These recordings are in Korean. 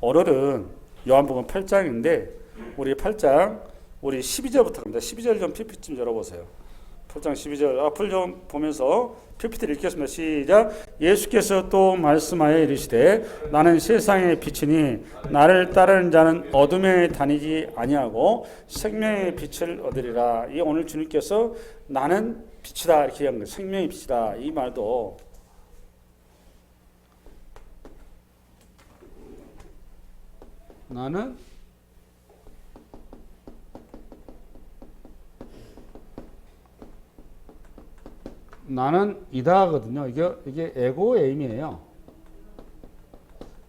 오늘은 요한복음 8장인데 우리 8장 우리 12절부터 갑니다. 12절 좀 PPT 좀 열어보세요. 8장 12절 앞을 좀 보면서 PPT를 읽겠습니다. 시작. 예수께서 또 말씀하여 이르시되 나는 세상의 빛이니 나를 따르는 자는 어둠에 다니지 아니하고 생명의 빛을 얻으리라. 이 오늘 주님께서 나는 빛이다 이렇게 얘기한 거예요. 생명의 빛이다. 이 말도 나는 이다거든요. 이게 에고에임이에요.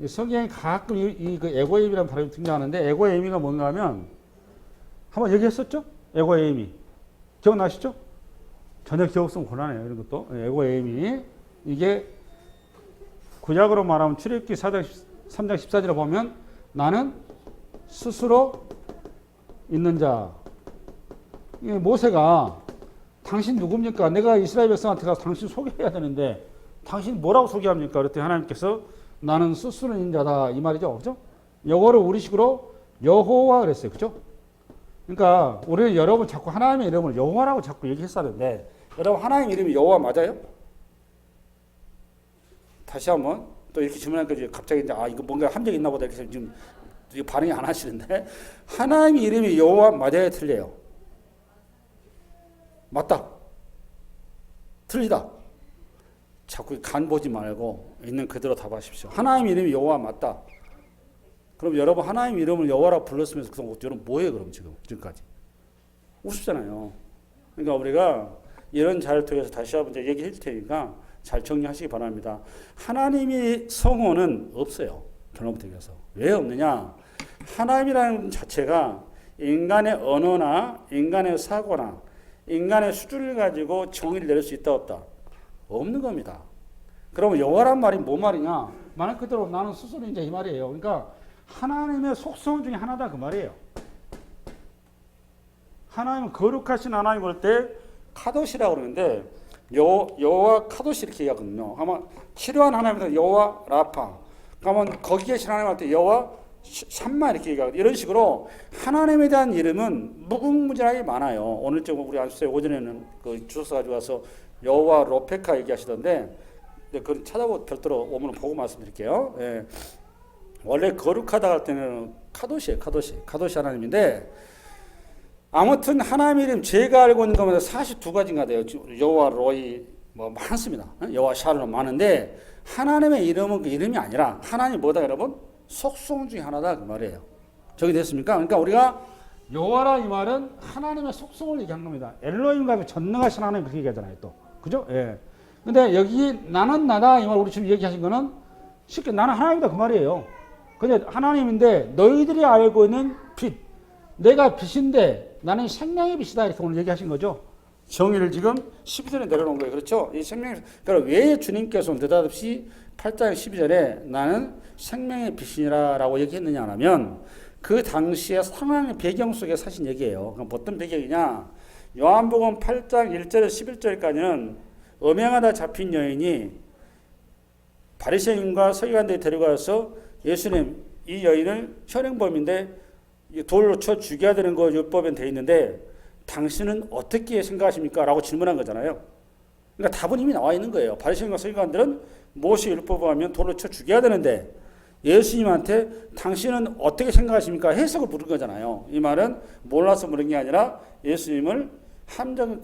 성경에 가끔 그 에고에임이라는 발음이 등장하는데 에고에임이가 뭔가 하면 한번 얘기했었죠? 에고에임이 기억나시죠? 전혀 기억 없으면 곤란해요. 이런 것도 에고에임이 이게 구약으로 말하면 출애굽기 3장 14절에 보면 나는 스스로 있는 자. 모세가 당신 누굽니까? 내가 이스라엘 백성한테 가서 당신 소개해야 되는데 당신 뭐라고 소개합니까? 그랬더니 하나님께서 나는 스스로 있는 자다 이 말이죠. 그죠? 영어로 우리식으로 여호와 그랬어요. 그죠? 그러니까 우리는 여러분 자꾸 하나님의 이름을 여호와라고 자꾸 얘기했었는데 여러분 하나님 이름이 여호와 맞아요? 다시 한번 또 이렇게 질문하니까 갑자기 이제 이거 뭔가 함정이 있나 보다 이렇게 지금 반응이 안 하시는데 하나님 이름이 여호와 맞아요? 틀려요? 맞다. 틀리다. 자꾸 간 보지 말고 있는 그대로 답하십시오. 하나님 이름이 여호와 맞다. 그럼 여러분 하나님 이름을 여호와라고 불렀으면서 그동안 여러분 뭐예요 그럼 지금까지? 우습잖아요. 그러니까 우리가 이런 자를 통해서 다시 한번 얘기해 줄 테니까 잘 정리하시기 바랍니다. 하나님의 성호는 없어요. 결론부터 얘기해서. 왜 없느냐? 하나님이라는 자체가 인간의 언어나 인간의 사고나 인간의 수준을 가지고 정의를 내릴 수 있다 없다? 없는 겁니다. 그러면 여호와란 말이 뭔 말이냐? 말 그대로 나는 스스로 이제 이 말이에요. 그러니까 하나님의 속성 중에 하나다 그 말이에요. 하나님은 거룩하신 하나님 볼 때 카도시라고 그러는데 여호와 카도시 이렇게 얘기하거든요. 아마 치료한 하나님은 여호와 라파. 그러면 거기 계신 하나님 할 때 여호와 샴마 이렇게 얘기하거든요. 이런 식으로 하나님에 대한 이름은 무궁무진하게 많아요. 오늘 좀 우리 안수생 오전에는 그 주소 가지고 와서 여호와 로페카 얘기하시던데 그걸 찾아보고 별도로 오면은 보고 말씀드릴게요. 예. 원래 거룩하다 할 때는 카도시예요. 카도시 하나님인데 아무튼 하나님 이름 제가 알고 있는 것마다 42가지인가 돼요. 여호와 로이 뭐 많습니다. 여호와 샬롬 많은데 하나님의 이름은 그 이름이 아니라 하나님 뭐다 여러분? 속성 중에 하나다 그 말이에요. 저기 됐습니까? 그러니까 우리가 여호와라 이 말은 하나님의 속성을 얘기한 겁니다. 엘로힘과 전능하신 하나님 그렇게 얘기하잖아요. 또 그죠? 예. 근데 여기 나는 나다 이 말 우리 지금 얘기하신 거는 쉽게 나는 하나님이다 그 말이에요. 근데 하나님인데 너희들이 알고 있는 빛, 내가 빛인데 나는 생명의 빛이다 이렇게 오늘 얘기하신 거죠. 정의를 지금 12절에 내려놓은 거예요. 그렇죠? 이 생명, 그러니까 왜 주님께서 느닷없이 8장 12절에 나는 생명의 빛이라 라고 얘기했느냐 하면 그 당시의 상황의 배경 속에 사신 얘기예요. 그럼 어떤 배경이냐? 요한복음 8장 1절에서 11절까지는 음행하다 잡힌 여인이 바리새인과 서기관들이 데려가서 예수님 이 여인을 현행범인데 돌로 쳐 죽여야 되는 거 율법에 돼 있는데 당신은 어떻게 생각하십니까? 라고 질문한 거잖아요. 그러니까 답은 이미 나와 있는 거예요. 바리새인과 서기관들은 모세 율법을 하면 돌로 쳐 죽여야 되는데 예수님한테 당신은 어떻게 생각하십니까? 해석을 물은 거잖아요. 이 말은 몰라서 물은 게 아니라 예수님을 함정을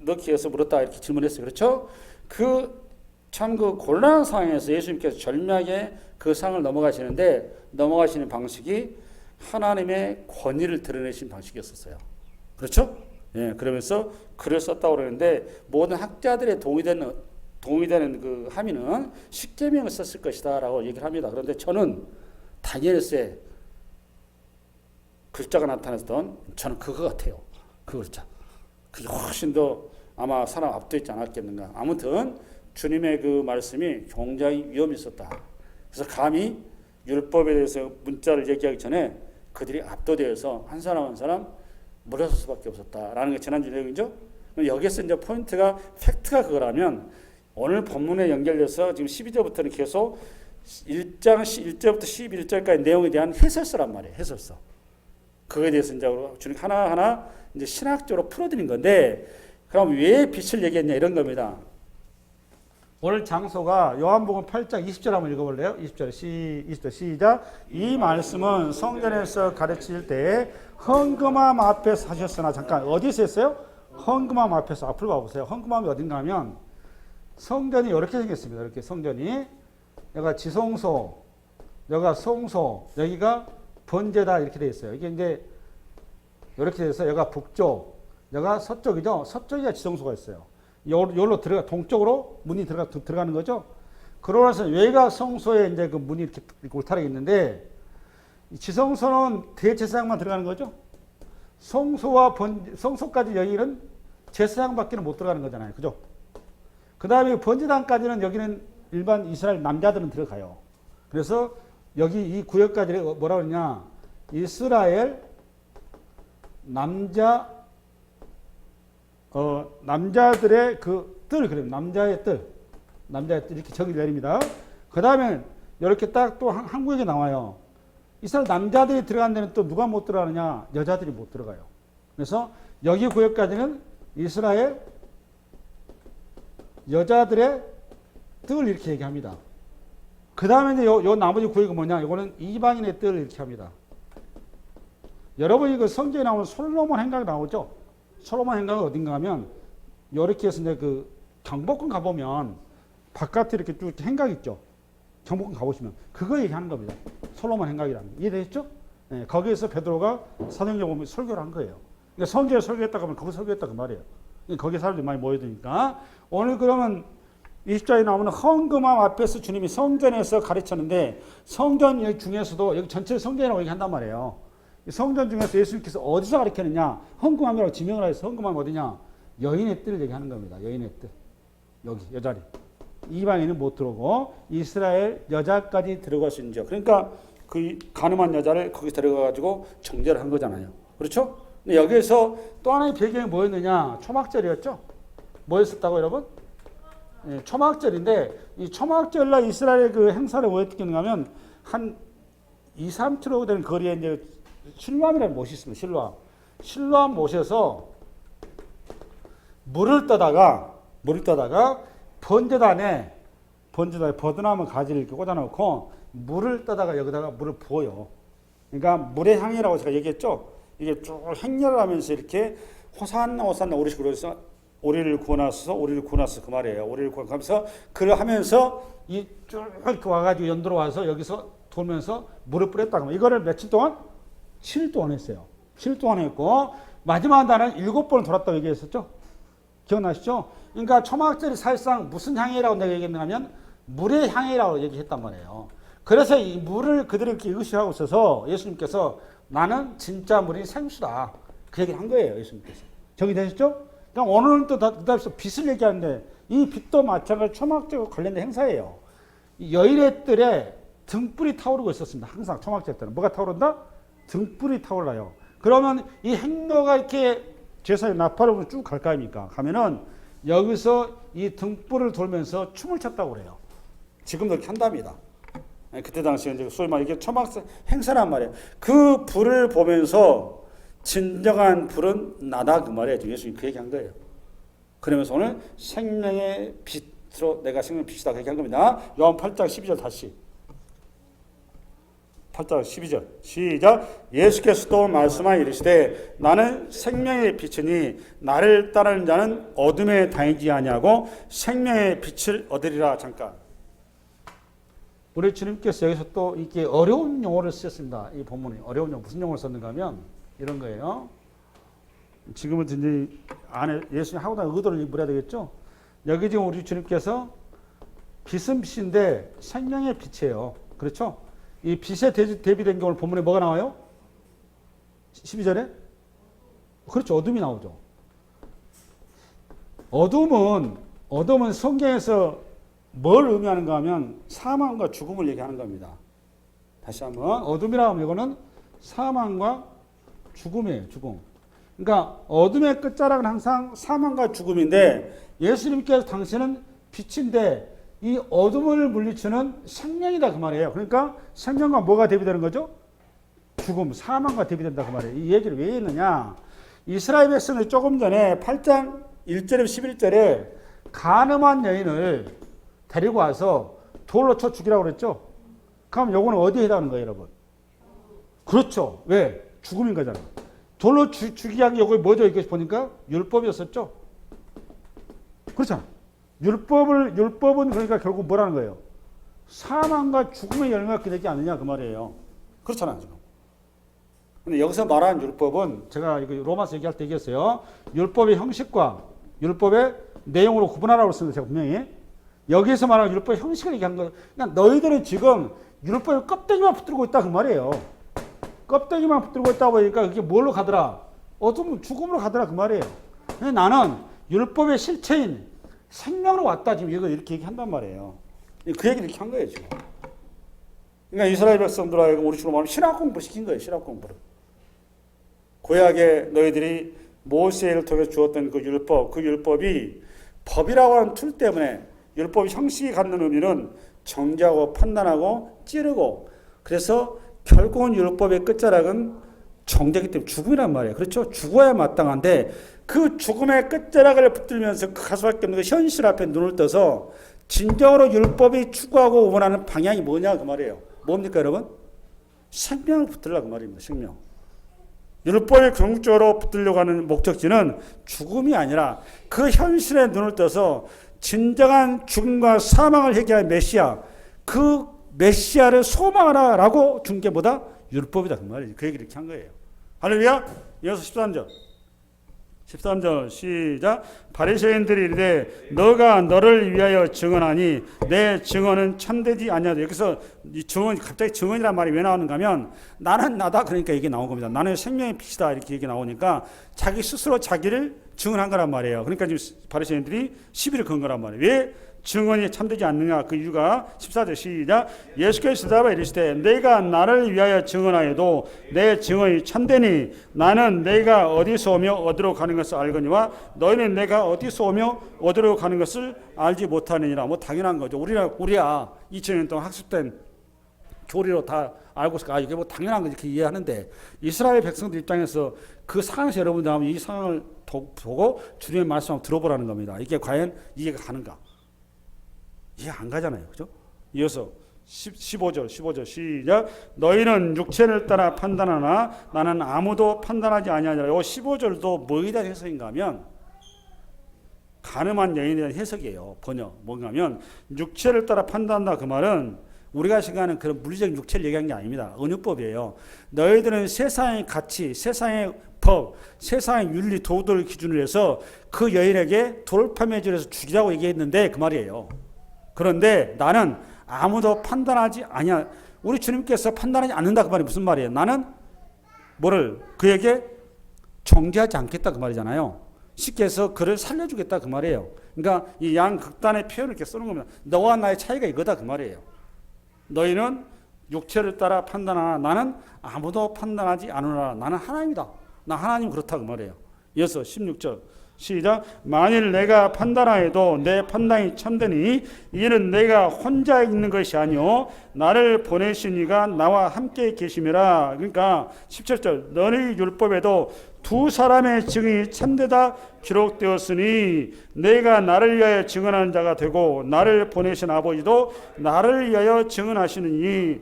넣기 위해서 물었다 이렇게 질문했어요. 그렇죠? 참 그 곤란한 상황에서 예수님께서 절묘하게 그 상을 넘어가시는 방식이 하나님의 권위를 드러내신 방식이었어요. 그렇죠? 예, 그러면서 글을 썼다고 그러는데 모든 학자들의 동의되는 그 함의는 십계명을 썼을 것이다라고 얘기를 합니다. 그런데 저는 다니엘서에 글자가 나타났던 저는 그거 같아요. 그 글자. 그게 훨씬 더 아마 사람 압도했지 않았겠는가. 아무튼 주님의 그 말씀이 굉장히 위험이 있었다. 그래서 감히 율법에 대해서 문자를 얘기하기 전에 그들이 압도되어서 한 사람 한 사람 물러설 수밖에 없었다라는 게 지난주 내용이죠. 여기서 이제 포인트가 팩트가 그거라면 오늘 본문에 연결돼서 지금 12절부터는 계속 1장 1절부터 11절까지 내용에 대한 해설서란 말이에요. 해설서. 그거에 대해서 이제 주님 하나하나 이제 신학적으로 풀어드린 건데, 그럼 왜 빛을 얘기했냐 이런 겁니다. 오늘 장소가 요한복음 8장 20절 한번 읽어볼래요? 20절 시작. 이 말씀은 성전에서 가르칠 때 헌금함 앞에서 하셨으나, 잠깐 어디서 했어요? 헌금함 앞에서. 앞으로 가보세요. 헌금함이 어딘가 하면 성전이 이렇게 생겼습니다. 이렇게 성전이, 여기가 지성소, 여기가 성소, 여기가 번제다 이렇게 되어 있어요. 이게 이제 이렇게 돼서 여기가 북쪽, 여기가 서쪽이죠. 서쪽이가 지성소가 있어요. 여기로 들어가, 동쪽으로 문이 들어가는 거죠. 그러고 나서 외곽 성소에 이제 그 문이 이렇게 울타리가 있는데, 지성소는 대제사장만 들어가는 거죠. 성소까지 여기는 제사장밖에는 못 들어가는 거잖아요. 그죠? 그 다음에 번제단까지는 여기는 일반 이스라엘 남자들은 들어가요. 그래서 여기 이 구역까지 뭐라 그러냐, 이스라엘 남자들의 그 뜰, 그래요. 남자의 뜰 이렇게 정의 내립니다. 그 다음에 이렇게 딱 또 한 구역에 나와요. 이스라엘 남자들이 들어간 데는 또 누가 못 들어가느냐, 여자들이 못 들어가요. 그래서 여기 구역까지는 이스라엘 여자들의 뜰 이렇게 얘기합니다. 그 다음에 이제 요 나머지 구역은 뭐냐, 이거는 이방인의 뜰 이렇게 합니다. 여러분이 그 성경에 나오는 솔로몬 행각 나오죠? 솔로몬 행각은 어딘가 하면, 이렇게 해서 이제 그 경복궁 가보면 바깥에 이렇게 쭉 행각 있죠? 경복궁 가보시면 그거 얘기하는 겁니다. 솔로몬 행각이라는 게. 이해되셨죠? 네, 거기에서 베드로가 사도행전 보면 설교를 한 거예요. 그러니까 성경에 설교했다고 하면 거기 설교했다 그 말이에요. 거기 사람들이 많이 모여드니까. 오늘 그러면 20절에 나오는 헌금함 앞에서 주님이 성전에서 가르쳤는데, 성전 중에서도 여기 전체 성전이라고 얘기한단 말이에요. 성전 중에서 예수님께서 어디서 가르쳤느냐, 헌금함이라고 지명을 해서 헌금함이 어디냐, 여인의 뜰을 얘기하는 겁니다. 여인의 뜰. 여기 여자리. 이방인은 못 들어오고 이스라엘 여자까지 들어갈 수 있는 죠. 그러니까 그 가늠한 여자를 거기 들어가가지고 정죄를 한 거잖아요. 그렇죠? 근데 여기에서 또 하나의 배경이 뭐였느냐, 초막절이었죠. 뭐였었다고 여러분? 네, 초막절인데, 이 초막절날 이스라엘 그 행사를 뭐 어떻게 하냐면, 한 2, 3km 되는 거리에 이제 실로암이라는 못이 있습니다. 실로암 못에서 물을 떠다가 번제단에 버드나무 가지를 이렇게 꽂아놓고 물을 떠다가 여기다가 물을 부어요. 그러니까 물의 향이라고 제가 얘기했죠. 이게 쭉 행렬을 하면서 이렇게 호산나 우리 식으로 해서 오리를 구워놨어 그 말이에요. 오리를 구워가면서 그걸 하면서 이 쭉 이렇게 와가지고 연도로 와서 여기서 돌면서 물을 뿌렸다고. 이거를 며칠 동안? 7일 동안 했어요. 7일 동안 했고, 마지막 날은 7번을 돌았다고 얘기했었죠. 기억나시죠? 그러니까 초막절이 사실상 무슨 향이라고 내가 얘기했는가 하면 물의 향이라고 얘기했단 말이에요. 그래서 이 물을 그들이 이렇게 의식하고 있어서 예수님께서 나는 진짜 물이 생수다, 그 얘기를 한 거예요. 예수님께서. 정리되셨죠? 그러니까 오늘은 또 그다음에 빛을 얘기하는데, 이 빛도 마찬가지로 초막절과 관련된 행사예요. 이 여인의 뜰에 등불이 타오르고 있었습니다. 항상 초막절 때는. 뭐가 타오른다? 등불이 타올라요. 그러면 이 행로가 이렇게 제사의 나팔로 쭉 갈 거 아닙니까? 가면은 여기서 이 등불을 돌면서 춤을 췄다고 그래요. 지금도 이렇게 한답니다. 그때 당시에 이제 소위 말해 이게 초막 행사란 말이에요. 그 불을 보면서 진정한 불은 나다 그 말이에요. 예수님이 그 얘기한 거예요. 그러면서 오늘 생명의 빛으로 내가 생명의 빛이다 그 얘기한 겁니다. 요한 8장 12절 다시. 8장 12절 시작. 예수께서 또 말씀하여 이르시되 나는 생명의 빛이니 나를 따르는 자는 어둠에 다니지 아니하고 생명의 빛을 얻으리라. 잠깐, 우리 주님께서 여기서 또 이렇게 어려운 용어를 쓰셨습니다. 이 본문에 어려운 용어, 무슨 용어를 썼는가 하면 이런 거예요. 지금은 이제 안에 예수님 하고 나서 의도를 물어야 되겠죠. 여기 지금 우리 주님께서 빛은 빛인데 생명의 빛이에요. 그렇죠? 이 빛에 대비된 게 오늘 본문에 뭐가 나와요? 12절에? 그렇죠. 어둠이 나오죠. 어둠은 성경에서 뭘 의미하는가 하면 사망과 죽음을 얘기하는 겁니다. 다시 한번, 어둠이라 하면 이거는 사망과 죽음이에요. 죽음. 그러니까 어둠의 끝자락은 항상 사망과 죽음인데, 예수님께서 당신은 빛인데 이 어둠을 물리치는 생명이다 그 말이에요. 그러니까 생명과 뭐가 대비되는 거죠? 죽음, 사망과 대비된다 그 말이에요. 이 얘기를 왜 했느냐? 이스라엘 백성이 조금 전에 8장 1절에 11절에 간음한 여인을 데리고 와서 돌로 쳐 죽이라고 그랬죠? 그럼 요거는 어디에 해당하는 거예요, 여러분? 그렇죠. 왜? 죽음인 거잖아. 돌로 죽이기 하기 요거 뭐죠? 이렇게 보니까 율법이었었죠? 그렇잖아. 율법은 그러니까 결국 뭐라는 거예요? 사망과 죽음의 열매가 되지 않느냐 그 말이에요. 그렇잖아요, 지금. 근데 여기서 말하는 율법은 제가 이거 로마서 얘기할 때 얘기했어요. 율법의 형식과 율법의 내용으로 구분하라고 했습니다. 제가 분명히. 여기에서 말하는 율법의 형식을 얘기한 거예요. 그러니까 너희들은 지금 율법의 껍데기만 붙들고 있다 그 말이에요. 껍데기만 붙들고 있다 보니까 그게 뭘로 가더라? 어둠, 죽음으로 가더라 그 말이에요. 근데 나는 율법의 실체인 생명으로 왔다 지금 이거 이렇게 얘기한단 말이에요. 그 얘기를 이렇게 한 거예요 지금. 그러니까 이스라엘 백성들하고 우리처럼 말하면 신학 공부 시킨 거예요. 신학 공부를. 구약에 너희들이 모세를 통해 주었던 그 율법이 법이라고 하는 툴 때문에 율법이 형식이 갖는 의미는 정죄하고 판단하고 찌르고 그래서 결국은 율법의 끝자락은 정죄이기 때문에 죽음이란 말이에요. 그렇죠? 죽어야 마땅한데 그 죽음의 끝자락을 붙들면서 그 가수밖에 없는 그 현실 앞에 눈을 떠서 진정으로 율법이 추구하고 원하는 방향이 뭐냐 그 말이에요. 뭡니까 여러분? 생명을 붙들려고 그 말입니다. 생명. 율법에 궁극적으로 붙들려고 하는 목적지는 죽음이 아니라 그 현실에 눈을 떠서 진정한 죽음과 사망을 해결할 메시아, 그 메시아를 소망하라라고 준 게 뭐다? 율법이다 그 말이에요. 그 얘기를 이렇게 한 거예요. 할렐루야. 이어서 13절. 13절 시작. 바리새인들이 이르되 너가 너를 위하여 증언하니 내 증언은 참되지 아니하다. 여기서 이 증언 갑자기 증언이란 말이 왜 나오는가 하면 나는 나다 그러니까 이게 나온 겁니다. 나는 생명의 빛이다 이렇게 얘기 나오니까 자기 스스로 자기를 증언한 거란 말이에요. 그러니까 지금 바리새인들이 시비를 건 거란 말이에요. 왜 증언이 참되지 않느냐 그 이유가 14절 시작. 예수께서 대답하여 이르시되 내가 나를 위하여 증언하여도 내 증언이 참되니 나는 내가 어디서 오며 어디로 가는 것을 알거니와 너희는 내가 어디서 오며 어디로 가는 것을 알지 못하느니라. 뭐 당연한 거죠. 우리야 2000년 동안 학습된 교리로 다 알고 있으니까 이게 뭐 당연한 거 이렇게 이해하는데 이스라엘 백성들 입장에서 그 상황에서 여러분들 한번 이 상황을 보고 주님의 말씀 한번 들어보라는 겁니다. 이게 과연 이해가 가는가? 이해 안 가잖아요. 그죠? 이어서 15절 시작. 너희는 육체를 따라 판단하나 나는 아무도 판단하지 아니하니라. 이 15절도 뭐에 대한 해석인가 하면 간음한 여인에 대한 해석이에요. 번역 뭔가 하면 육체를 따라 판단한다 그 말은 우리가 생각하는 그런 물리적 육체를 얘기한 게 아닙니다. 은유법이에요. 너희들은 세상의 가치, 세상의 법, 세상의 윤리, 도덕을 기준으로 해서 그 여인에게 돌을 파매질해서 죽이라고 얘기했는데 그 말이에요. 그런데 나는 아무도 판단하지 아니야. 우리 주님께서 판단하지 않는다 그 말이 무슨 말이에요? 나는 뭐를 그에게 정죄하지 않겠다 그 말이잖아요. 쉽게 해서 그를 살려주겠다 그 말이에요. 그러니까 이 양극단의 표현을 이렇게 쓰는 겁니다. 너와 나의 차이가 이거다 그 말이에요. 너희는 육체를 따라 판단하나 나는 아무도 판단하지 않으라. 나는 하나님이다. 나 하나님 그렇다 그 말이에요. 이어서 16절 시작. 만일 내가 판단하여도 내 판단이 참되니 이는 내가 혼자 있는 것이 아니요 나를 보내신 이가 나와 함께 계심이라. 그러니까 17절 너희 율법에도 두 사람의 증이 참되다 기록되었으니 내가 나를 위하여 증언하는 자가 되고 나를 보내신 아버지도 나를 위하여 증언하시느니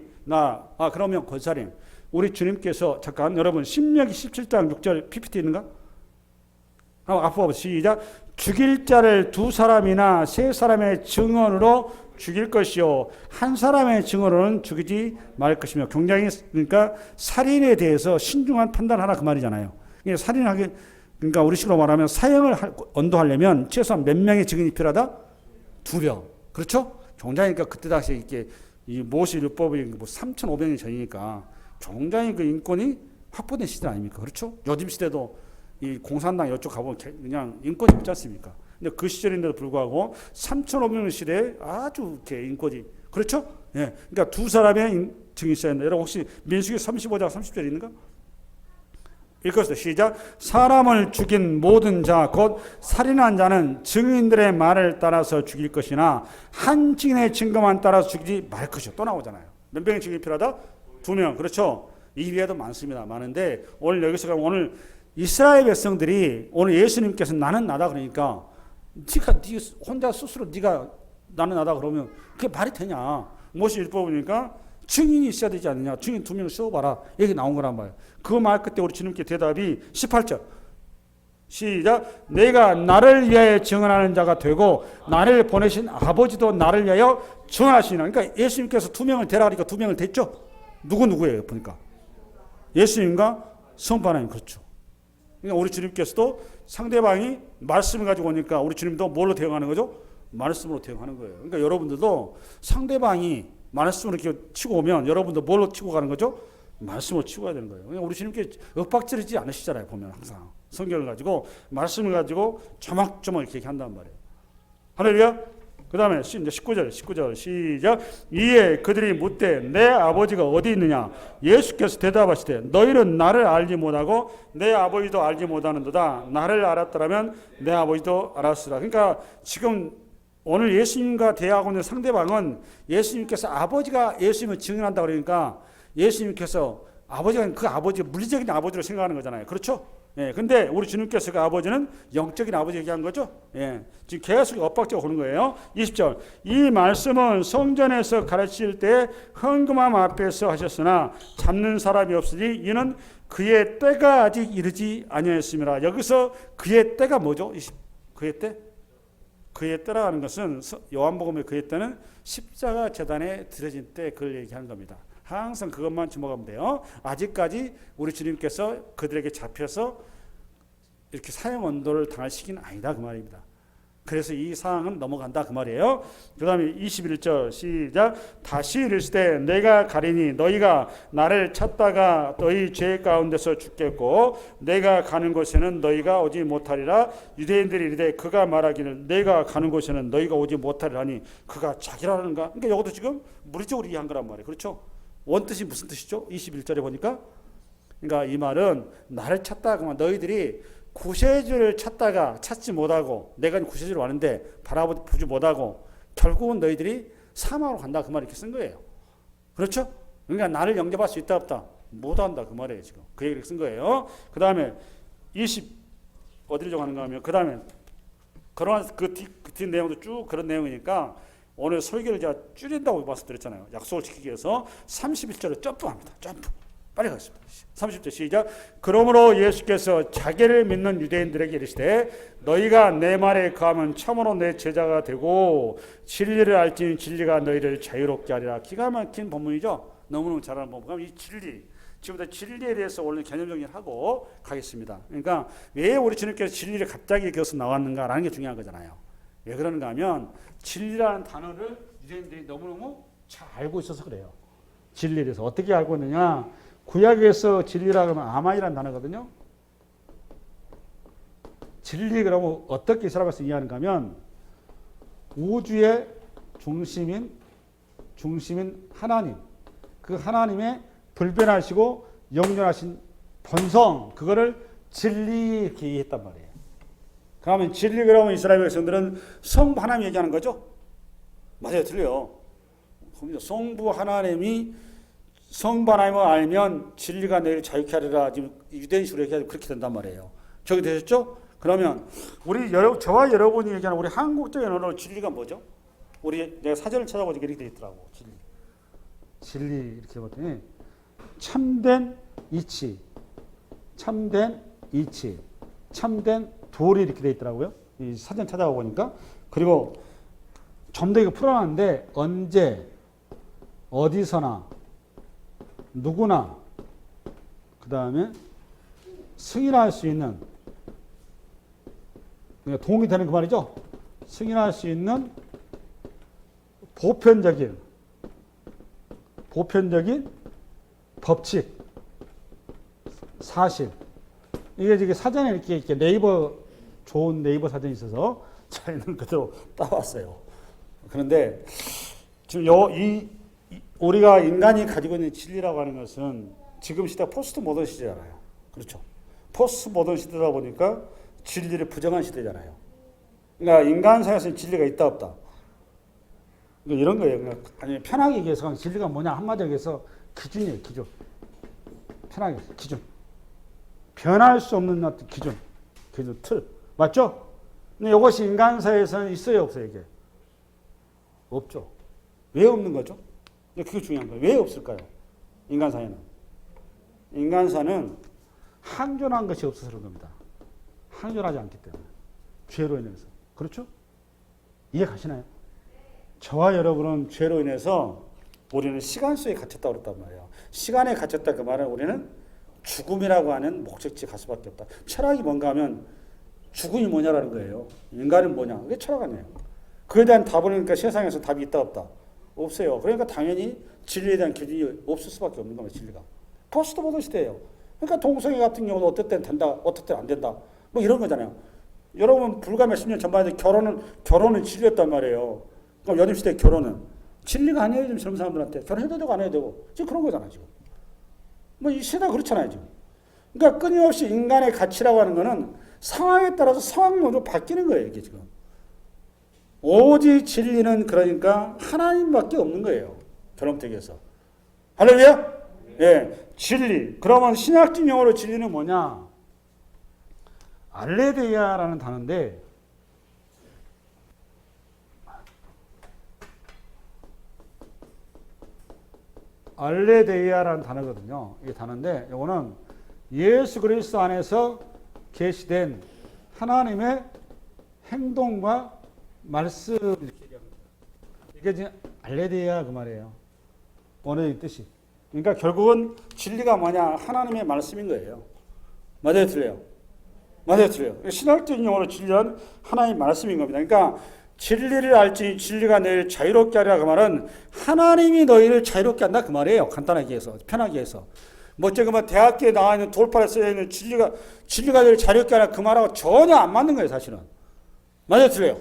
그러면 권사님 우리 주님께서 잠깐 여러분 신명기 17장 6절 PPT 있는가? 앞으로 시작. 죽일 자를 두 사람이나 세 사람의 증언으로 죽일 것이요 한 사람의 증언으로는 죽이지 말 것이며. 굉장히 그러니까 살인에 대해서 신중한 판단하라 그 말이잖아요. 살인하기 그러니까 우리식으로 말하면 사형을 언도하려면 최소한 몇 명의 증인이 필요하다? 2명. 그렇죠? 굉장히 그러니까 그때 당시 이렇게 이 모세 율법이 뭐 3,500년 전이니까 굉장히 그 인권이 확보된 시대 아닙니까? 그렇죠? 요즘 시대도 이 공산당 이쪽 가보면 그냥 인권이 없지 않습니까? 근데 그 시절인데도 불구하고 3,500년 시대에 아주 이렇게 인권이 그렇죠? 예. 그러니까 두 사람의 증인이 있어야 한다. 여러분 혹시 민수기 35장 30절 있는가? 읽었어요. 시작. 사람을 죽인 모든 자 곧 살인한 자는 증인들의 말을 따라서 죽일 것이나 한 증인의 증거만 따라서 죽이지 말 것이요. 또 나오잖아요. 몇 명의 증인이 필요하다? 2명. 그렇죠. 이 외에도 많습니다. 많은데 오늘 여기서 가면 오늘 이스라엘 백성들이 오늘 예수님께서 나는 나다 그러니까 네가 네 혼자 스스로 네가 나는 나다 그러면 그게 말이 되냐? 모세 율법 보니까 증인이 있어야 되지 않느냐? 증인 2명을 세워봐라. 여기 나온 거란 말이에요. 그 말 끝에 우리 주님께 대답이 18절. 시작. 내가 나를 위하여 증언하는 자가 되고 나를 보내신 아버지도 나를 위하여 증언하시나. 그러니까 예수님께서 2명을 대라 하니까 2명을 댔죠. 누구예요? 보니까 예수님과 성부 하나님. 그렇죠. 그러니까 우리 주님께서도 상대방이 말씀을 가지고 오니까 우리 주님도 뭘로 대응하는 거죠? 말씀으로 대응하는 거예요. 그러니까 여러분들도 상대방이 말씀으로 이렇게 치고 오면 여러분도 뭘로 치고 가는 거죠? 말씀으로 치고 가야 되는 거예요. 그러니까 우리 주님께 윽박지르지 않으시잖아요. 보면 항상 성경을 가지고 말씀을 가지고 조막조막 이렇게 한단 말이에요. 할렐루야. 그 다음에 이제 19절 시작. 이에 그들이 묻되 내 아버지가 어디 있느냐? 예수께서 대답하시되 너희는 나를 알지 못하고 내 아버지도 알지 못하는도다. 나를 알았더라면 내 아버지도 알았으라. 그러니까 지금 오늘 예수님과 대하고 있는 상대방은 예수님께서 아버지가 예수님을 증언한다 그러니까 예수님께서 아버지가 그 아버지 물리적인 아버지로 생각하는 거잖아요. 그렇죠? 예, 근데 우리 주님께서 그 아버지는 영적인 아버지 얘기한 거죠. 예, 지금 계속 엇박자가 오는 거예요. 20절. 이 말씀은 성전에서 가르칠 때 헌금함 앞에서 하셨으나 잡는 사람이 없으니 이는 그의 때가 아직 이르지 아니하였습니다. 여기서 그의 때가 뭐죠? 그의 때? 그의 때라는 것은 요한복음의 그의 때는 십자가 제단에 드려진 때 그걸 얘기하는 겁니다. 항상 그것만 주목하면 돼요. 아직까지 우리 주님께서 그들에게 잡혀서 이렇게 사형 언도를 당할 시기는 아니다 그 말입니다. 그래서 이 상황은 넘어간다 그 말이에요. 그 다음에 21절 시작. 다시 이르시되 내가 가리니 너희가 나를 찾다가 너희 죄 가운데서 죽겠고 내가 가는 곳에는 너희가 오지 못하리라. 유대인들이 이르되 그가 말하기를 내가 가는 곳에는 너희가 오지 못하리라니 그가 자기라는가. 그러니까 이것도 지금 물리적으로 이해한 거란 말이에요. 그렇죠? 원뜻이 무슨 뜻이죠? 21절에 보니까 그러니까 이 말은 나를 찾다가 너희들이 구세주를 찾다가 찾지 못하고 내가 구세주를 왔는데 바라보지 못하고 결국은 너희들이 사망으로 간다 그 말 이렇게 쓴 거예요. 그렇죠? 그러니까 나를 영접할 수 있다 없다 못한다 그 말이에요. 지금 그 얘기를 쓴 거예요. 그 다음에 어디를 정하는가 하면 그 다음에 그러한 그 뒤 내용도 쭉 그런 내용이니까 오늘 설교를 제가 줄인다고 말씀드렸잖아요. 약속을 지키기 위해서 31절을 점프합니다. 점프. 빨리 가겠습니다. 30절 시작. 그러므로 예수께서 자기를 믿는 유대인들에게 이르시되 너희가 내 말에 거하면 참으로 내 제자가 되고 진리를 알지니 진리가 너희를 자유롭게 하리라. 기가 막힌 본문이죠. 너무너무 잘하는 본문. 이 진리. 지금부터 진리에 대해서 오늘 개념 정리를 하고 가겠습니다. 그러니까 왜 우리 주님께서 진리를 갑자기 여기서 나왔는가라는 게 중요한 거잖아요. 왜 그런가 하면 진리라는 단어를 유대인들이 너무너무 잘 알고 있어서 그래요. 진리에 대해서 어떻게 알고 있느냐. 구약에서 진리라고 하면 아만이라는 단어거든요. 진리 그러면 어떻게 이스라엘에서 이해하는가 하면 우주의 중심인 하나님, 그 하나님의 불변하시고 영존하신 본성, 그거를 진리 이렇게 이해했단 말이에요. 그러면 진리 그러면 이스라엘 백성들은 성부 하나님 얘기하는 거죠? 맞아요, 틀려요. 성부 하나님이 성부 하나님을 알면 진리가 너희를 자유케 하리라. 지금 유대인식으로 얘기하면 그렇게 된단 말이에요. 저기 되셨죠? 그러면 저와 여러분이 얘기하는 우리 한국적인 언어로 진리가 뭐죠? 내가 사전을 찾아보니까 이렇게 돼 있더라고. 진리 이렇게 보더니 참된 이치, 참된 도리 이렇게 돼 있더라고요. 이 사전 찾아보니까. 그리고 좀 더 이거 풀어놨는데 언제, 어디서나, 누구나, 그 다음에 승인할 수 있는, 그러니까 도움이 되는 그 말이죠. 승인할 수 있는 보편적인 법칙, 사실. 이게 지금 사전에 이렇게 좋은 네이버 사전이 있어서 저희는 그대로 따왔어요. 그런데 지금 우리가 인간이 가지고 있는 진리라고 하는 것은 지금 시대 포스트 모던 시대잖아요. 그렇죠. 포스트 모던 시대다 보니까 진리를 부정한 시대잖아요. 그러니까 인간 사회에서는 진리가 있다 없다. 그러니까 이런 거예요. 그러니까 아니 편하게 얘기해서 진리가 뭐냐 한마디로 얘기해서 기준이에요. 기준. 편하게 기준. 변할 수 없는 어떤 기준. 기준 틀. 맞죠? 근데 이것이 인간 사회에서는 있어요 없어요 이게? 없죠. 왜 없는 거죠? 그게 중요한 거예요. 왜 없을까요? 인간 사회는. 인간 사회는 항존한 것이 없어서 그런 겁니다. 항존하지 않기 때문에. 죄로 인해서. 그렇죠? 이해 가시나요? 저와 여러분은 죄로 인해서 우리는 시간 속에 갇혔다고 그랬단 말이에요. 시간에 갇혔다 그 말은 우리는 죽음이라고 하는 목적지에 갈 수밖에 없다. 철학이 뭔가 하면 죽음이 뭐냐라는 거예요. 인간은 뭐냐. 그게 철학 아니에요. 그에 대한 답을 그러니까 세상에서 답이 있다 없다. 없어요. 그러니까 당연히 진리에 대한 기준이 없을 수밖에 없는 겁니다. 진리가. 포스트 모던 시대예요. 그러니까 동성애 같은 경우도 어떨 땐 된다, 어떨 땐 안 된다. 뭐 이런 거잖아요. 여러분 불과 몇십 년 전만 해도 결혼은 진리였단 말이에요. 그럼 요즘 시대 결혼은 진리가 아니에요. 요즘 젊은 사람들한테 결혼해도 되고 안 해도 되고 지금 그런 거잖아 지금. 뭐 이 시대가 그렇잖아요 지금. 그러니까 끊임없이 인간의 가치라고 하는 거는 상황에 따라서 상황론으로 바뀌는 거예요 이게 지금. 오직 진리는 그러니까 하나님밖에 없는 거예요. 결혼택에서. 할렐루야? 예, 진리. 그러면 신약적 용어로 진리는 뭐냐? 알레데이아라는 단어인데 알레데이아라는 단어거든요. 이 단어인데 이거는 예수 그리스도 안에서 계시된 하나님의 행동과 말씀 이게 지금 알레데이아 그 말이에요. 원어의 뜻이. 그러니까 결국은 진리가 뭐냐? 하나님의 말씀인 거예요. 맞아요, 틀려요? 맞아요, 틀려요. 신학적인 용어로 진리는 하나님의 말씀인 겁니다. 그러니까 진리를 알지 진리가 너희를 자유롭게 하리라 그 말은 하나님이 너희를 자유롭게 한다 그 말이에요. 간단하게 해서 편하게 해서. 뭐 제가 대학교에 나와 있는 돌파에 쓰여 있는 진리가 너희를 자유롭게 하라 그 말하고 전혀 안 맞는 거예요, 사실은. 맞아요, 틀려요?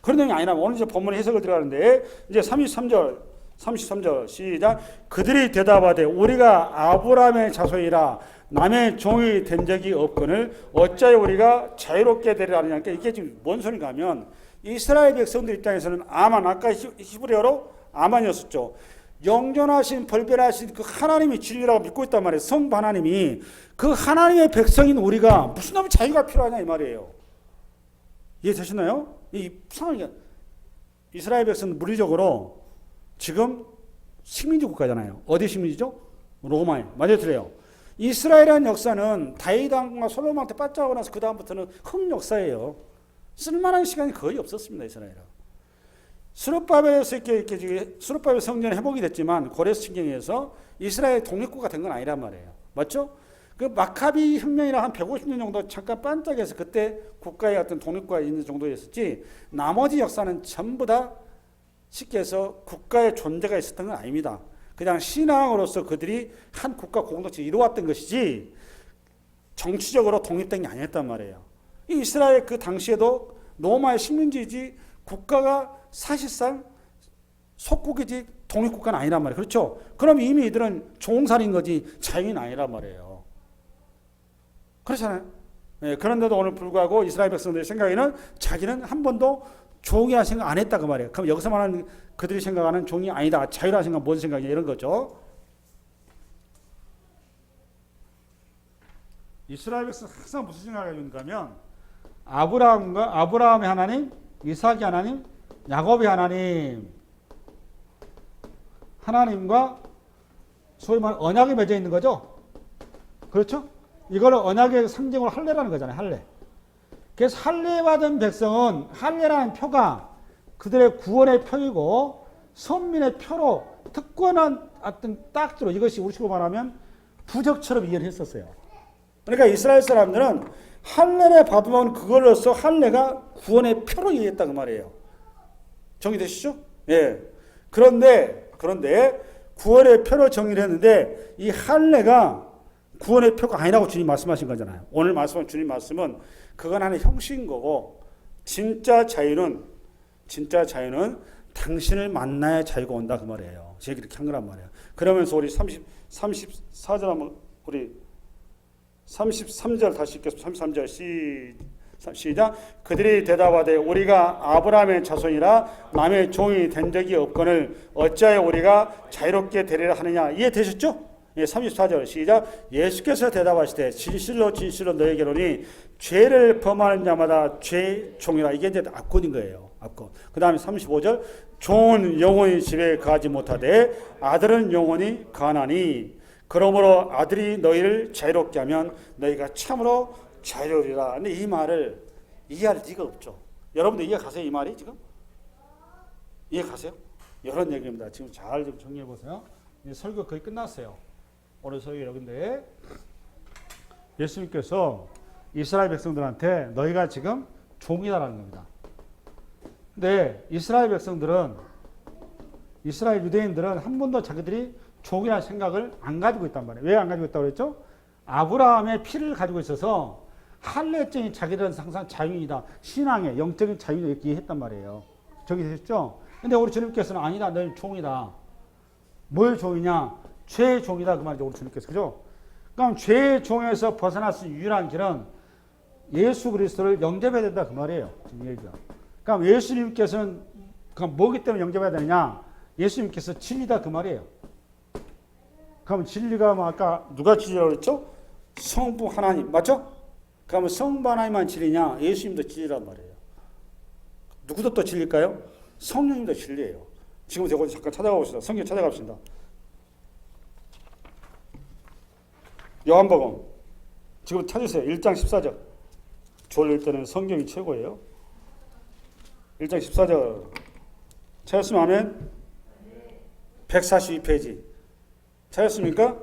그런 내용이 아니라 오늘 이제 본문 해석을 들어가는데 이제 33절 시작. 그들이 대답하되 우리가 아브라함의 자손이라 남의 종이 된 적이 없거늘 어찌하여 우리가 자유롭게 되리라 하느냐. 그러니까 이게 지금 뭔 소리인가 하면 이스라엘 백성들 입장에서는 아만 아까 히브리어로 아만이었었죠. 영존하신 벌별하신 그 하나님이 진리라고 믿고 있단 말이에요. 성부 하나님이. 그 하나님의 백성인 우리가 무슨 놈의 자유가 필요하냐 이 말이에요. 이해되시나요? 이 상황이 이스라엘 백성은 물리적으로 지금 식민지 국가잖아요. 어디 식민지죠? 로마에. 맞아요, 틀려요? 이스라엘이라는 역사는 다윗 왕과 솔로몬한테 빠져나고 나서 그 다음부터는 흑역사예요. 쓸만한 시간이 거의 없었습니다, 이스라엘은. 수르바벨에서 수르바벨 성전이 회복이 됐지만 고레스 칭령에서 이스라엘 독립국가 된 건 아니란 말이에요. 맞죠? 그 마카비 혁명이라 한 150년 정도 잠깐 반짝해서 그때 국가의 어떤 독립국가 있는 정도였었지 나머지 역사는 전부 다 쉽게 해서 국가의 존재가 있었던 건 아닙니다. 그냥 신앙으로서 그들이 한 국가 공동체를 이루어왔던 것이지 정치적으로 독립된 게 아니었단 말이에요. 이스라엘 그 당시에도 로마의 식민지이지 국가가 사실상 속국이지 독립국가는 아니란 말이에요. 그렇죠? 그럼 이미 이들은 종살인 거지 자유인 아니란 말이에요. 그렇잖아요. 네, 그런데도 오늘 불구하고 이스라엘 백성들의 생각에는 자기는 한 번도 종이라 생각 안 했다 그 말이에요. 그럼 여기서 말하는 그들이 생각하는 종이 아니다. 자유라 생각 뭔 생각이냐 이런 거죠. 이스라엘 백성 항상 무슨 생각을 하는가 하면 아브라함의 하나님, 이삭의 하나님, 야곱의 하나님과 소위 말하는 언약이 맺어 있는 거죠. 그렇죠? 이걸 언약의 상징으로 할례라는 거잖아요. 할례. 그래서 할례 받은 백성은 할례라는 표가 그들의 구원의 표이고 선민의 표로 특권한 어떤 딱지로 이것이 우리식으로 말하면 부적처럼 이해를 했었어요. 그러니까 이스라엘 사람들은 할례를 받으면 그걸로써 할례가 구원의 표로 이해했다 그 말이에요. 정리되시죠? 예. 그런데 구원의 표로 정의를 했는데 이 할례가 구원의 표가 아니라고 주님 말씀하신 거잖아요. 오늘 말씀한 주님 말씀은 그건 하나의 형식인 거고 진짜 자유는 당신을 만나야 자유가 온다 그 말이에요. 제가 이렇게 한 거란 말이에요. 그러면서 우리 34절 한번 우리 33절 다시 읽겠습니다. 33절 시작. 그들이 대답하되 우리가 아브라함의 자손이라 남의 종이 된 적이 없거늘 어찌하여 우리가 자유롭게 되리라 하느냐. 이해되셨죠? 예, 34절 시작. 예수께서 대답하시되 진실로 진실로 너희에게로니 죄를 범하는 자마다 죄 종이라. 이게 이제 압권인 거예요. 압권. 그 다음에 35절 종은 영원히 집에 거하지 못하되 아들은 영원히 거하나니 그러므로 아들이 너희를 자유롭게 하면 너희가 참으로 자유로리라. 근데 이 말을 이해할 리가 없죠. 여러분들 이해 가세요? 이 말이 지금? 이해 가세요? 이런 얘기입니다. 지금 잘 좀 정리해 보세요. 이제 설교 거의 끝났어요. 오늘 설교 여기인데 예수님께서 이스라엘 백성들한테 너희가 지금 종이다라는 겁니다. 근데 이스라엘 백성들은 이스라엘 유대인들은 한 번도 자기들이 종이라는 생각을 안 가지고 있단 말이에요. 왜 안 가지고 있다고 그랬죠? 아브라함의 피를 가지고 있어서 할례증이 자기들은 항상 자유이다. 신앙의 영적인 자유를 이렇게 이해했단 말이에요. 저기 되셨죠? 근데 우리 주님께서는 아니다. 너희 종이다. 뭘 종이냐? 죄의 종이다. 그 말이죠. 우리 주님께서. 그죠? 그럼 죄의 종에서 벗어날 수 있는 유일한 길은 예수 그리스도를 영접해야 된다. 그 말이에요. 지금 얘기가. 그럼 예수님께서는 그럼 뭐기 때문에 영접해야 되느냐? 예수님께서 진리다. 그 말이에요. 그럼 진리가 뭐 아까 누가 진리라고 그랬죠? 성부 하나님. 맞죠? 그러면 성부 하나님만 진리냐? 예수님도 진리란 말이에요. 누구도 또 진리일까요? 성령님도 진리예요. 지금 제가 잠깐 찾아가봅시다. 성경 찾아갑시다. 요한복음 지금 찾으세요. 1장 14절. 졸릴 때는 성경이 최고예요. 1장 14절 찾았으면 아멘. 142페이지 찾았습니까?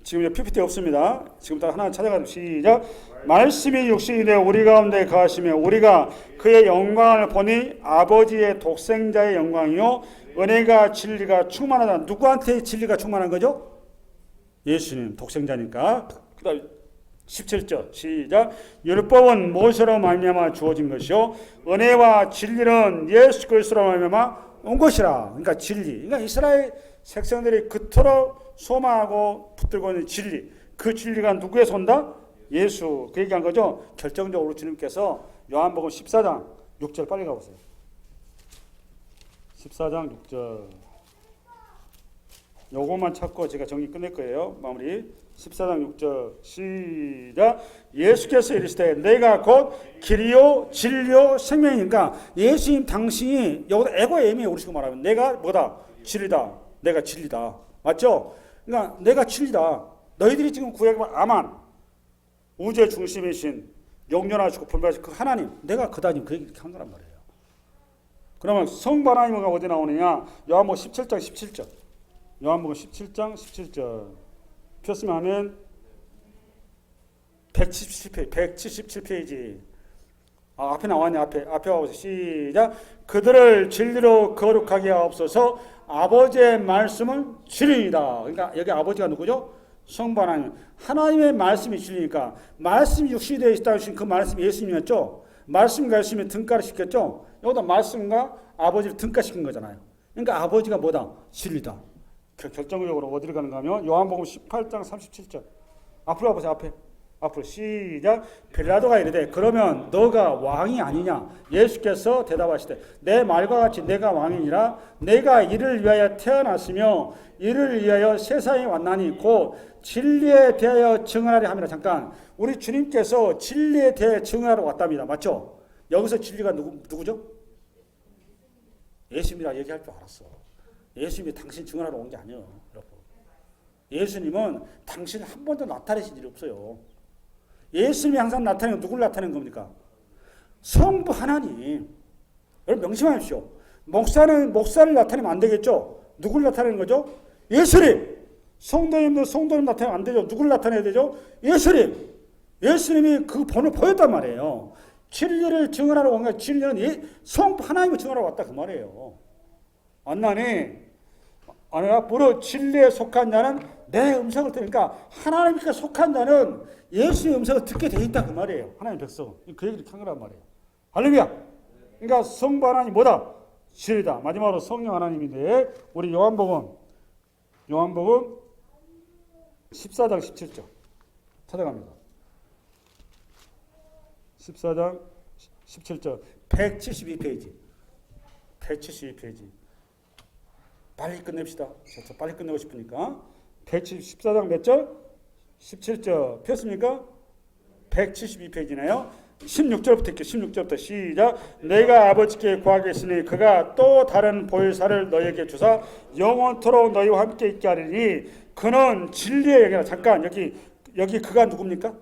지금 PPT 없습니다. 지금부터 하나 찾아가면 시작. 말씀이 육신이 되어 우리 가운데 거하시며 우리가 그의 영광을 보니 아버지의 독생자의 영광이요 은혜가 진리가 충만하다. 누구한테 진리가 충만한 거죠? 예수님 독생자니까. 그다음 17절 시작. 율법은 모세로 말미암아 주어진 것이요 은혜와 진리는 예수 그리스도로 말미암아 온 것이라. 그러니까 진리. 그러니까 이스라엘 백성들이 그토록 소망하고 붙들고 있는 진리. 그 진리가 누구에서 온다? 예수. 그 얘기한 거죠. 결정적으로 주님께서 요한복음 14장 6절 빨리 가보세요. 14장 6절. 요것만 찾고 제가 정리 끝낼 거예요. 마무리. 14장 6절 시작. 예수께서 이르시되 내가 곧 길이요 진리요 생명이니까 예수님 당신이 여기다 에고 에미에 우리 지금 말하면 내가 뭐다? 진리다. 내가 진리다. 맞죠? 그러니까 내가 진리다. 너희들이 지금 구약의 아만 우주의 중심이신 영원하시고 불멸하신 그 하나님 내가 그다님 그 얘기 이렇게 한 거란 말이에요. 그러면 성부 하나님은 어디 나오느냐? 요한복음 17장 17절. 요한복음 17장 17절. 폈으면 하면 177페이지. 앞에 나왔네. 앞에 와보세요. 시작. 그들을 진리로 거룩하게 하옵소서. 아버지의 말씀은 진리이다. 그러니까 여기 아버지가 누구죠? 성부 하나님. 하나님의 말씀이 진리니까 말씀이 육신이 되어 있다고 하신 그 말씀이 예수님이었죠. 말씀과 예수님이 등가를 시켰죠. 여기다 말씀과 아버지를 등가시킨 거잖아요. 그러니까 아버지가 뭐다? 진리다. 결정적으로 어디를 가는가 하면 요한복음 18장 37절. 앞으로 가보세요. 앞으로 시작. 빌라도가 이르되 그러면 너가 왕이 아니냐? 예수께서 대답하시되 내 말과 같이 내가 왕이니라. 내가 이를 위하여 태어났으며 이를 위하여 세상에 왔나니 곧 진리에 대하여 증언하려 함이라. 잠깐 우리 주님께서 진리에 대해 증언하러 왔답니다. 맞죠? 여기서 진리가 누구죠? 예수님이라 얘기할 줄 알았어. 예수님이 당신 증언하러 온 게 아니에요. 여러분. 예수님은 당신을 한 번도 나타내신 일이 없어요. 예수님이 항상 나타내는 누굴 나타내는 겁니까? 성부 하나님. 여러분 명심하십시오. 목사를 나타내면 안 되겠죠? 누굴 나타내는 거죠? 예수님. 성도님 나타내면 안 되죠? 누굴 나타내야 되죠? 예수님. 예수님이 그 본을 보였단 말이에요. 진리를 증언하러 온 거야. 진리는 성부 하나님을 증언하러 왔다 그 말이에요. 안나니 아니라 바로 진리에 속한 자는 내 음성을 들으니까 하나님께 속한 자는 예수의 음성을 듣게 돼 있다 그 말이에요. 하나님 백성. 그 얘기를 한 거란 말이에요. 할렐루야. 그러니까 성부 하나님 뭐다? 진리다. 마지막으로 성령 하나님인데 우리 요한복음 14장 17절 찾아갑니다. 14장 17절 172페이지 172페이지 빨리 끝냅시다. 저 빨리 끝내고 싶으니까 114장 몇 절? 17절 폈습니까? 172페이지네요. 16절부터 할게요. 16절부터 시작. 내가 아버지께 구하겠으니 그가 또 다른 보혜사를 너희에게 주사 영원토록 너희와 함께 있게 하리니 그는 진리의 영이라. 잠깐 여기 그가 누굽니까?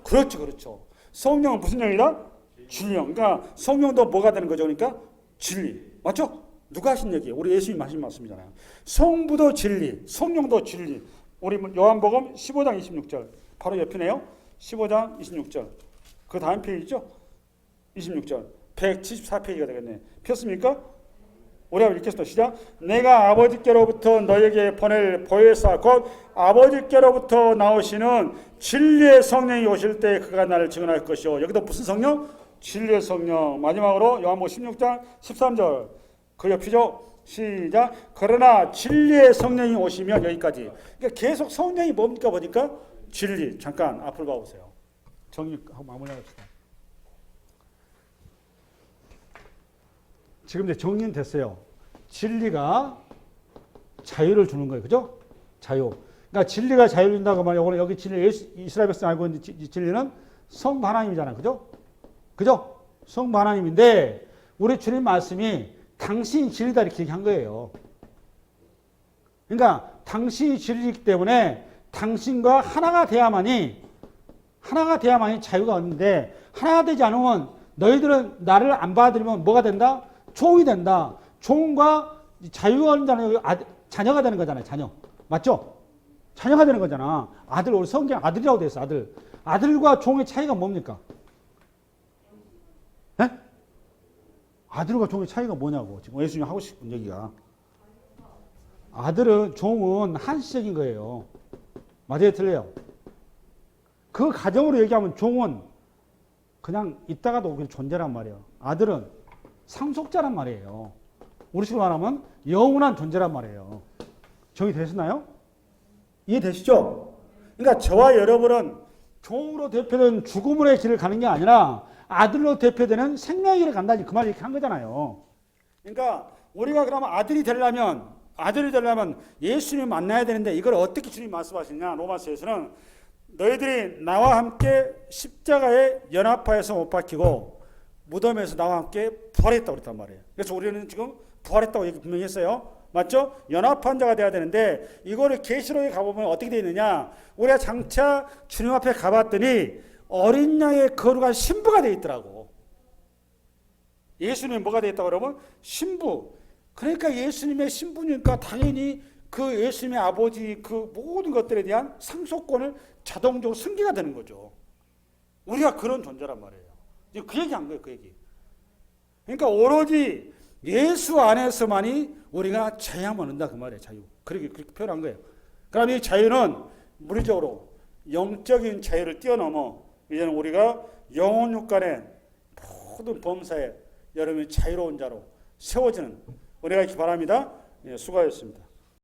그렇죠, 그렇죠. 성령은 무슨 영이다? 진리영. 그러니까 성령도 뭐가 되는 거죠? 그러니까 진리. 맞죠? 누가 하신 얘기예요? 우리 예수님 하신 말씀이잖아요. 성부도 진리, 성령도 진리. 우리 요한복음 15장 26절 바로 옆이네요. 15장 26절. 그 다음 페이지죠? 26절. 174페이지가 되겠네. 폈습니까? 우리 한번 읽겠습니다. 시작. 내가 아버지께로부터 너에게 보낼 보혜사 곧 아버지께로부터 나오시는 진리의 성령이 오실 때 그가 나를 증언할 것이요. 여기도 무슨 성령? 진리의 성령. 마지막으로 요한복음 16장 13절. 그 옆이죠? 시작. 그러나 진리의 성령이 오시면 여기까지. 그러니까 계속 성령이 뭡니까 보니까 진리. 잠깐 앞을 봐보세요. 정리하고 마무리합시다. 지금 이제 정리는 됐어요. 진리가 자유를 주는 거예요. 그죠? 자유. 그러니까 진리가 자유를 준다고 말이에요. 오늘 여기 진리, 이스라엘 백성 알고 있는 진리는 성부 하나님이잖아요. 그죠? 그죠? 성부 하나님인데 우리 주님 말씀이 당신이 진리다 이렇게 얘기한 거예요. 그러니까 당신이 진리이기 때문에 당신과 하나가 돼야만이 자유가 얻는데 하나가 되지 않으면 너희들은 나를 안 받아들이면 뭐가 된다? 종이 된다. 종과 자유가 얻는 자는 자녀가 되는 거잖아요. 자녀. 맞죠? 자녀가 되는 거잖아. 아들, 우리 성경 아들이라고 돼 있어. 아들. 아들과 종의 차이가 뭡니까? 네? 아들과 종의 차이가 뭐냐고. 지금 예수님이 하고 싶은 얘기가. 아들은, 종은 한시적인 거예요. 맞아요? 틀려요? 그 가정으로 얘기하면 종은 그냥 있다가도 그냥 존재란 말이에요. 아들은 상속자란 말이에요. 우리식으로 말하면 영원한 존재란 말이에요. 정의되시나요? 이해되시죠? 그러니까 저와 여러분은 종으로 대표되는 죽음의 길을 가는 게 아니라 아들로 대표되는 생명의 길을 간다니 그 말 이렇게 한 거잖아요. 그러니까 우리가 그러면 아들이 되려면 예수님 만나야 되는데 이걸 어떻게 주님 말씀하시냐? 로마서에서는 너희들이 나와 함께 십자가에 연합하여서 못 박히고 무덤에서 나와 함께 부활했다고 그랬단 말이에요. 그래서 우리는 지금 부활했다고 얘기 분명히 했어요. 맞죠? 연합한 자가 돼야 되는데 이거를 계시록에 가보면 어떻게 되어 있느냐? 우리가 장차 주님 앞에 가봤더니 어린 양의 거룩한 신부가 되어 있더라고. 예수님이 뭐가 되어 있다고 그러면 신부. 그러니까 예수님의 신부니까 당연히 그 예수님의 아버지 그 모든 것들에 대한 상속권을 자동적으로 승계가 되는 거죠. 우리가 그런 존재란 말이에요. 그 얘기 한 거예요. 그 얘기. 그러니까 오로지 예수 안에서만이 우리가 자유함을 얻는다 그 말이에요. 자유. 그렇게 표현한 거예요. 그럼 이 자유는 물리적으로 영적인 자유를 뛰어넘어 이제는 우리가 영혼 육간의 모든 범사에 여러분이 자유로운 자로 세워지는 은혜가 있기 바랍니다. 예, 수고하셨습니다.